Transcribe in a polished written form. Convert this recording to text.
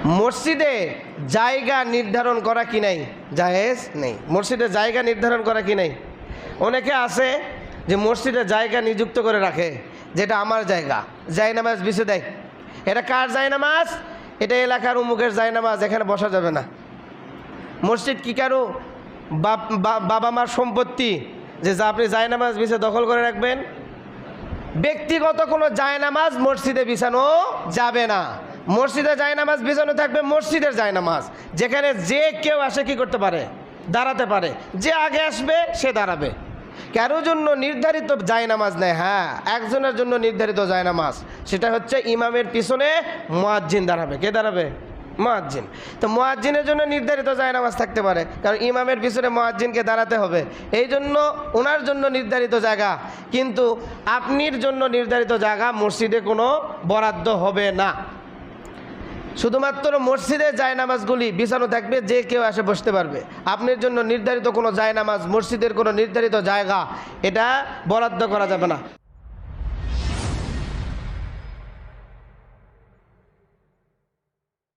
মসজিদে জায়গা নির্ধারণ করা কি নাই? জায়েজ নেই। মসজিদে জায়গা নির্ধারণ করা কি নাই? অনেকে আছে যে মসজিদে জায়গা নিযুক্ত করে রাখে, যেটা আমার জায়গা, জায়নামাজ বিছে দেয়। এটা কার জায়নামাজ? এটা এলাকার উমুকের জায়নামাজ, এখানে বসা যাবে না। মসজিদ কি কারো বাবা মার সম্পত্তি যে আপনি জায়নামাজ বিছে দখল করে রাখবেন? ব্যক্তিগত কোনো জায়নামাজ মসজিদে বিছানো যাবে না। মসজিদে জায়নামাজ বিছানো থাকবে মসজিদের জায়নামাজ, যেখানে যে কেউ আসে কি করতে পারে? দাঁড়াতে পারে। যে আগে আসবে সে দাঁড়াবে। কারো জন্য নির্ধারিত জায়নামাজ নেই। হ্যাঁ, একজনের জন্য নির্ধারিত জায়নামাজ, সেটা হচ্ছে ইমামের পিছনে মুয়াজ্জিন দাঁড়াবে। কে দাঁড়াবে? মুয়াজ্জিন। তো মুয়াজ্জিনের জন্য নির্ধারিত জায়নামাজ থাকতে পারে, কারণ ইমামের পিছনে মুয়াজ্জিনকে দাঁড়াতে হবে, এই জন্য ওনার জন্য নির্ধারিত জায়গা। কিন্তু আপনির জন্য নির্ধারিত জায়গা মসজিদে কোনো বরাদ্দ হবে না। শুধুমাত্র মসজিদের জায়নামাজগুলি বিছানো থাকবে, যে কেউ এসে বসতে পারবে। আপনার জন্য নির্ধারিত কোনো জায়নামাজ, মসজিদের কোনো নির্ধারিত জায়গা, এটা বরাদ্দ করা যাবে না।